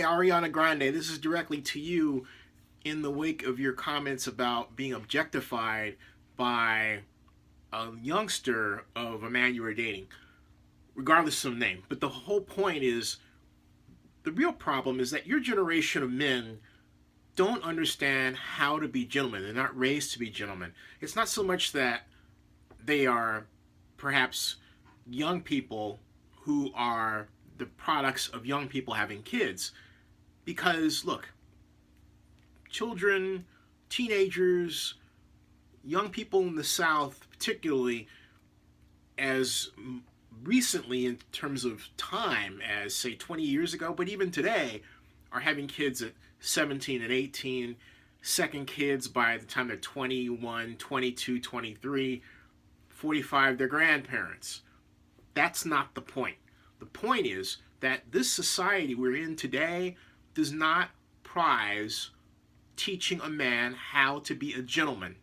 Ariana Grande, this is directly to you in the wake of your comments about being objectified by a youngster of a man you were dating, regardless of name. But the whole point is, the real problem is that your generation of men don't understand how to be gentlemen. They're not raised to be gentlemen. It's not so much that they are perhaps young people who are the products of young people having kids. Because, look, children, teenagers, young people in the South, particularly as recently in terms of time as, say, 20 years ago, but even today, are having kids at 17 and 18, second kids by the time they're 21, 22, 23, 45, they're grandparents. That's not the point. The point is that this society we're in today does not prize teaching a man how to be a gentleman,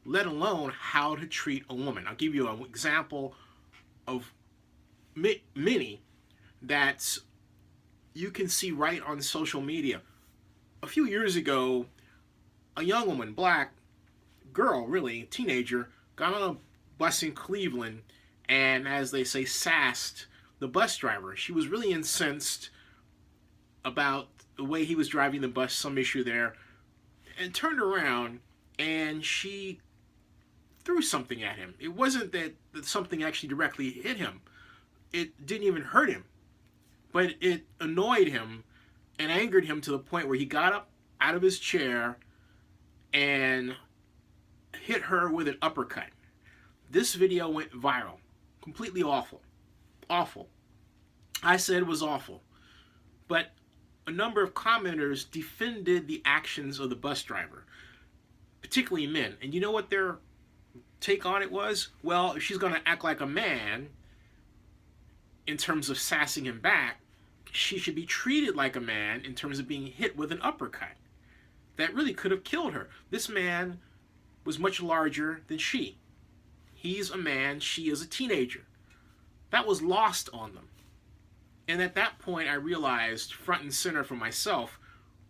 let alone how to treat a woman. I'll give you an example of many that you can see right on social media. A few years ago, a young woman, black girl, really, teenager, got on a bus in Cleveland and, as they say, sassed the bus driver. She was really incensed about the way he was driving the bus, some issue there, and turned around and she threw something at him. It wasn't that something actually directly hit him. It didn't even hurt him, but it annoyed him and angered him to the point where he got up out of his chair and hit her with an uppercut. This video went viral. Completely awful. Awful. I said it was awful. But a number of commenters defended the actions of the bus driver, particularly men. And you know what their take on it was? Well, if she's going to act like a man in terms of sassing him back, she should be treated like a man in terms of being hit with an uppercut. That really could have killed her. This man was much larger than she. He's a man, she is a teenager. That was lost on them. And at that point, I realized, front and center for myself,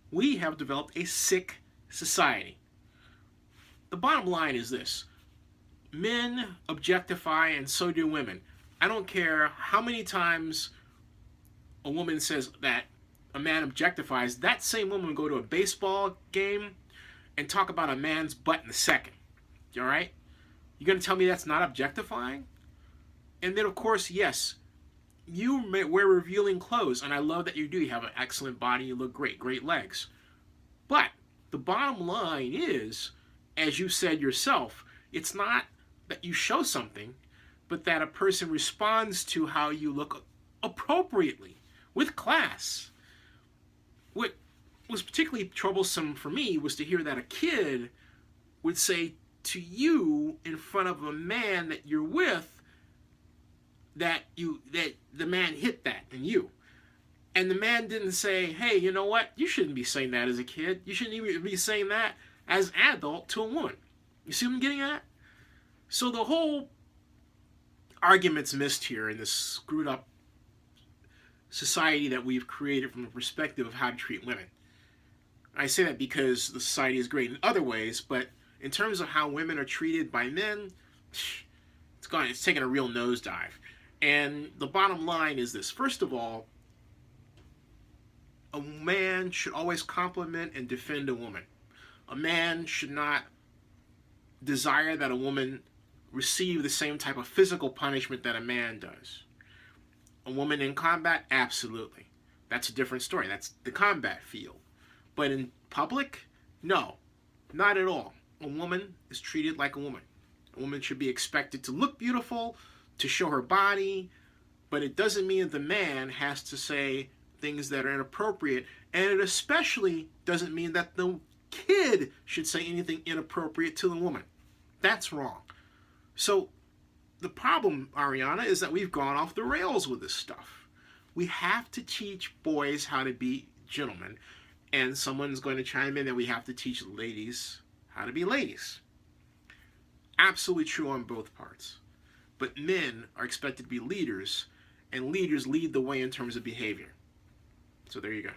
we have developed a sick society. The bottom line is this. Men objectify, and so do women. I don't care how many times a woman says that a man objectifies, that same woman will go to a baseball game and talk about a man's butt in a second. All right? You're going to tell me that's not objectifying? And then, of course, yes, you may wear revealing clothes, and I love that you do. You have an excellent body. You look great. Great legs. But the bottom line is, as you said yourself, it's not that you show something, but that a person responds to how you look appropriately, with class. What was particularly troublesome for me was to hear that a kid would say to you in front of a man that you're with that the man hit that in you. And the man didn't say, hey, you know what? You shouldn't be saying that as a kid. You shouldn't even be saying that as an adult to a woman. You see what I'm getting at? So the whole argument's missed here in this screwed up society that we've created from the perspective of how to treat women. I say that because the society is great in other ways, but in terms of how women are treated by men, it's taken a real nosedive. And the bottom line is this. First of all, a man should always compliment and defend a woman. A man should not desire that a woman receive the same type of physical punishment that a man does. A woman in combat, absolutely. That's a different story. That's the combat field. But in public, no, not at all. A woman is treated like a woman. A woman should be expected to look beautiful, to show her body, but it doesn't mean that the man has to say things that are inappropriate, and it especially doesn't mean that the kid should say anything inappropriate to the woman. That's wrong. So the problem, Ariana, is that we've gone off the rails with this stuff. We have to teach boys how to be gentlemen, and someone's going to chime in that we have to teach ladies how to be ladies. Absolutely true on both parts. But men are expected to be leaders, and leaders lead the way in terms of behavior. So there you go.